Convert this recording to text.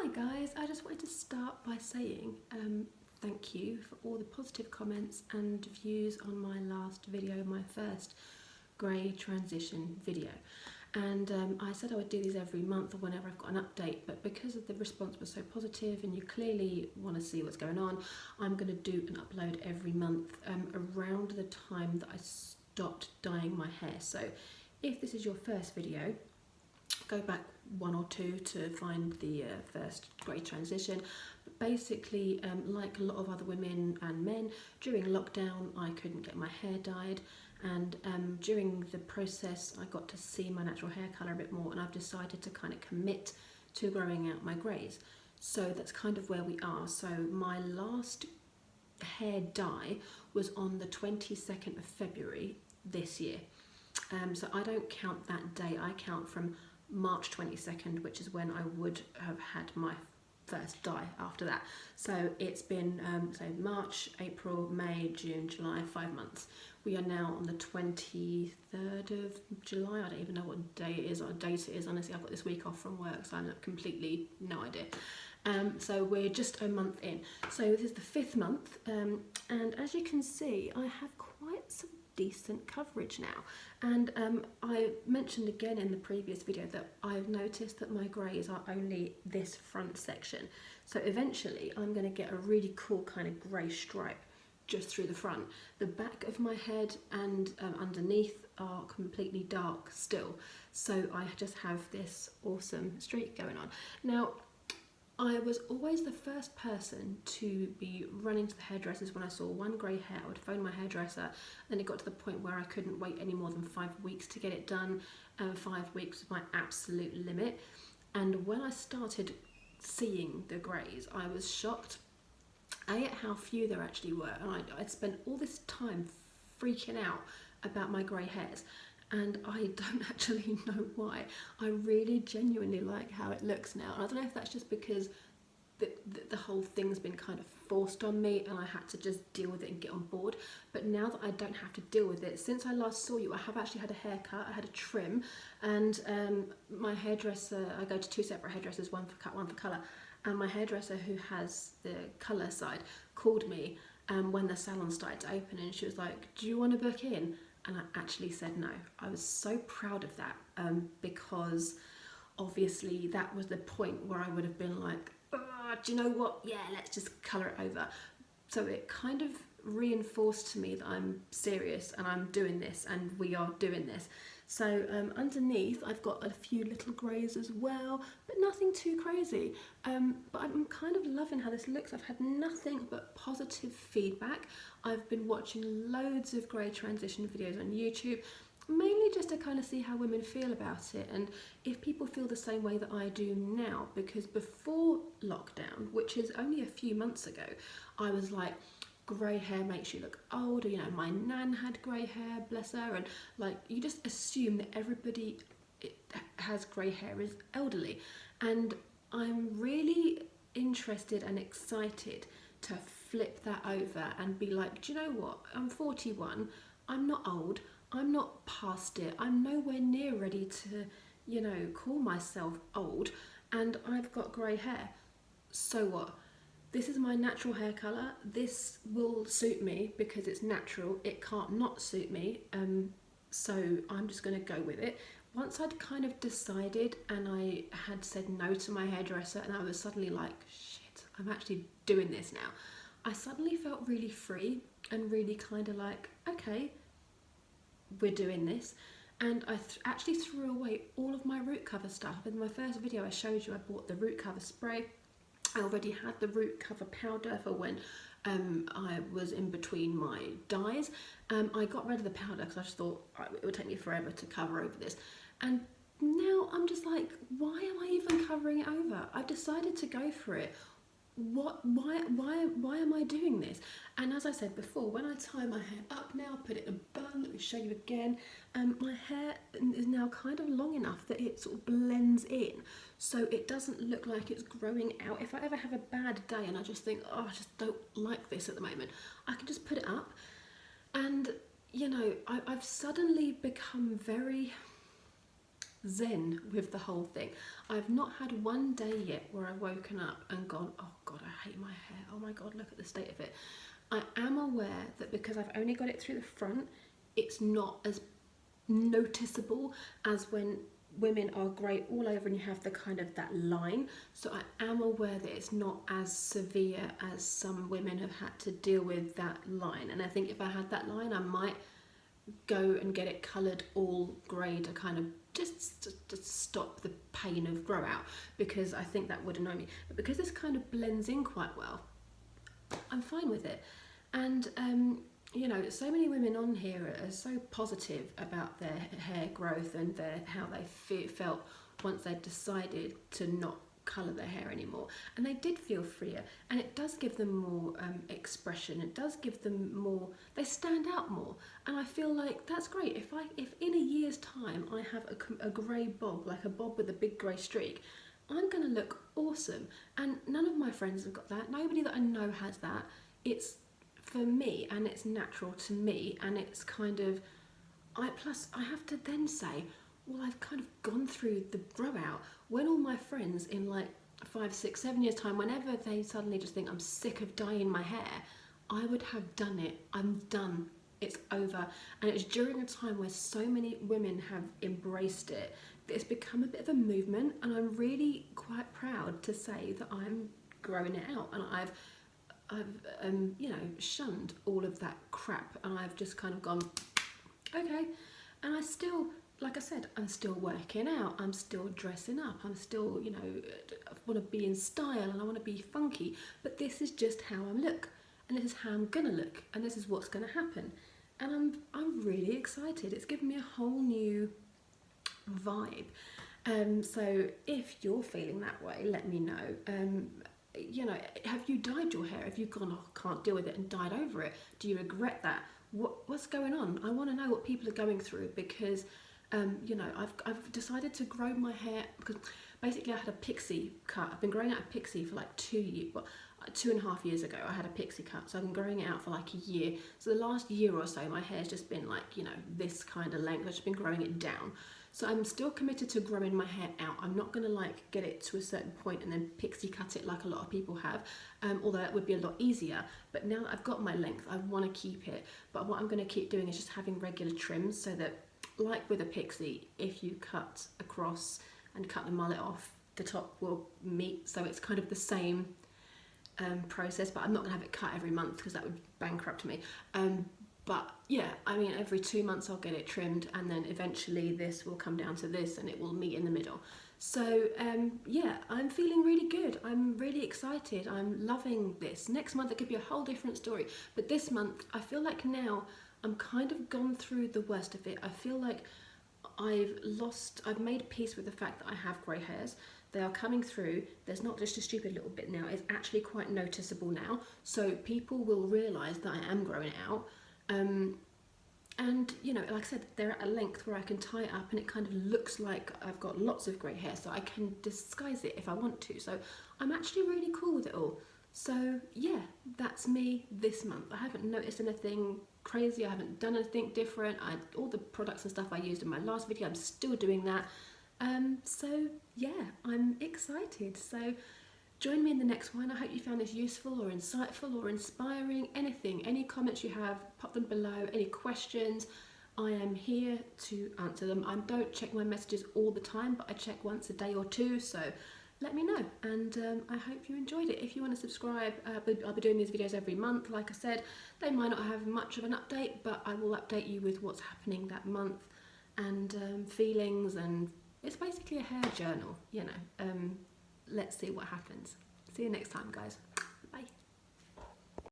Hi guys, I just wanted to start by saying thank you for all the positive comments and views on my last video, my first grey transition video. And I said I would do these every month or whenever I've got an update, but because of the response was so positive and you clearly want to see what's going on, I'm going to do an upload every month around the time that I stopped dyeing my hair. So if this is your first video, go back one or two to find the first grey transition. But basically, like a lot of other women and men, during lockdown I couldn't get my hair dyed, and during the process I got to see my natural hair colour a bit more, and I've decided to kind of commit to growing out my greys. So that's kind of where we are. So my last hair dye was on the 22nd of February this year. So I don't count that day, I count from March 22nd, which is when I would have had my first dye after that. So it's been so March, April, May, June, July, 5 months. We are now on the 23rd of July. I don't even know what day it is or date it is. Honestly, I've got this week off from work, so I'm completely no idea. So we're just a month in. So this is the 5th month, and as you can see, I have quite some decent coverage now. And I mentioned again in the previous video that I've noticed that my greys are only this front section. So eventually I'm going to get a really cool kind of grey stripe just through the front. The back of my head and underneath are completely dark still. So I just have this awesome streak going on. Now, I was always the first person to be running to the hairdressers when I saw one grey hair. I would phone my hairdresser, then it got to the point where I couldn't wait any more than 5 weeks to get it done. 5 weeks was my absolute limit. And when I started seeing the greys, I was shocked, A, at how few there actually were. And I'd spent all this time freaking out about my grey hairs, and I don't actually know why. I really genuinely like how it looks now. And I don't know if that's just because the whole thing's been kind of forced on me and I had to just deal with it and get on board. But now that I don't have to deal with it, since I last saw you, I have actually had a haircut, I had a trim, and my hairdresser, I go to 2 separate hairdressers, one for cut, one for colour, and my hairdresser, who has the colour side, called me when the salon started to open, and she was like, "Do you want to book in?" And I actually said no. I was so proud of that, because obviously that was the point where I would have been like, oh, do you know what? Yeah, let's just colour it over. So it kind of reinforced to me that I'm serious and I'm doing this and we are doing this. So underneath I've got a few little greys as well, but nothing too crazy. But I'm kind of loving how this looks. I've had nothing but positive feedback. I've been watching loads of grey transition videos on YouTube, mainly just to kind of see how women feel about it and if people feel the same way that I do now. Because before lockdown, which is only a few months ago, I was like, grey hair makes you look older, you know, my nan had grey hair, bless her, and like you just assume that everybody has grey hair is elderly. And I'm really interested and excited to flip that over and be like, do you know what, I'm 41, I'm not old, I'm not past it, I'm nowhere near ready to, you know, call myself old, and I've got grey hair. So what? This is my natural hair colour. This will suit me because it's natural. It can't not suit me. So I'm just going to go with it. Once I'd kind of decided and I had said no to my hairdresser and I was suddenly like, shit, I'm actually doing this now, I suddenly felt really free and really kind of like, okay, we're doing this. And I actually threw away all of my root cover stuff. In my first video I showed you I bought the root cover spray. I already had the root cover powder for when I was in between my dyes. I got rid of the powder because I just thought it would take me forever to cover over this. And now I'm just like, why am I even covering it over? I've decided to go for it. Why am I doing this? And as I said before, when I tie my hair up now, put it in a bun, let me show you again, my hair is now kind of long enough that it sort of blends in, so it doesn't look like it's growing out. If I ever have a bad day and I just think, oh, I just don't like this at the moment, I can just put it up. And you know, I've suddenly become very zen with the whole thing. I've not had one day yet where I've woken up and gone, oh God, I hate my hair. Oh my God, look at the state of it. I am aware that because I've only got it through the front, it's not as noticeable as when women are grey all over and you have the kind of that line. So I am aware that it's not as severe as some women have had to deal with that line. And I think if I had that line, I might go and get it coloured all grey to kind of just stop the pain of grow out, because I think that would annoy me. But because this kind of blends in quite well, I'm fine with it. And you know, so many women on here are so positive about their hair growth and how they felt once they'd decided to not colour their hair anymore, and they did feel freer, and it does give them more expression. It does give them more, they stand out more, and I feel like that's great. If in a year's time I have a grey bob, like a bob with a big grey streak, I'm going to look awesome. And none of my friends have got that. Nobody that I know has that. It's for me, and it's natural to me, and it's kind of, plus I have to then say, well, I've kind of gone through the grow out. When all my friends in like 5, 6, 7 years time, whenever they suddenly just think I'm sick of dyeing my hair, I would have done it. I'm done. It's over. And it's during a time where so many women have embraced it that it's become a bit of a movement, and I'm really quite proud to say that I'm growing it out, and I've you know, shunned all of that crap, and I've just kind of gone, okay. And I still, like I said, I'm still working out, I'm still dressing up, I'm still, you know, I want to be in style and I want to be funky, but this is just how I look, and this is how I'm gonna look, and this is what's gonna happen. And I'm really excited. It's given me a whole new vibe. So if you're feeling that way, let me know. You know, have you dyed your hair? Have you gone, oh, can't deal with it, and dyed over it? Do you regret that? What's going on? I want to know what people are going through, because you know, I've decided to grow my hair, because basically I had a pixie cut. I've been growing out a pixie for like 2 years, well, 2.5 years ago I had a pixie cut, so I've been growing it out for like a year. So the last year or so my hair's just been like, you know, this kind of length. I've just been growing it down. So I'm still committed to growing my hair out. I'm not going to like get it to a certain point and then pixie cut it like a lot of people have, although that would be a lot easier. But now that I've got my length, I want to keep it. But what I'm going to keep doing is just having regular trims, so that, like with a pixie, if you cut across and cut the mullet off, the top will meet. So it's kind of the same process, but I'm not going to have it cut every month because that would bankrupt me. But yeah, I mean, every 2 months I'll get it trimmed, and then eventually this will come down to this and it will meet in the middle. So yeah, I'm feeling really good. I'm really excited. I'm loving this. Next month it could be a whole different story. But this month, I feel like now I'm kind of gone through the worst of it. I feel like I've made peace with the fact that I have grey hairs. They are coming through. There's not just a stupid little bit now. It's actually quite noticeable now. So people will realise that I am growing it out. And you know, like I said, they're at a length where I can tie it up and it kind of looks like I've got lots of grey hair, so I can disguise it if I want to. So I'm actually really cool with it all. So yeah, that's me this month. I haven't noticed anything crazy. I haven't done anything different. All the products and stuff I used in my last video, I'm still doing that. So yeah, I'm excited. So join me in the next one. I hope you found this useful or insightful or inspiring. Anything, any comments you have, pop them below. Any questions, I am here to answer them. I don't check my messages all the time, but I check once a day or two, so let me know. And I hope you enjoyed it. If you want to subscribe, I'll be doing these videos every month. Like I said, they might not have much of an update, but I will update you with what's happening that month, and feelings, and it's basically a hair journal, you know. Let's see what happens. See you next time, guys.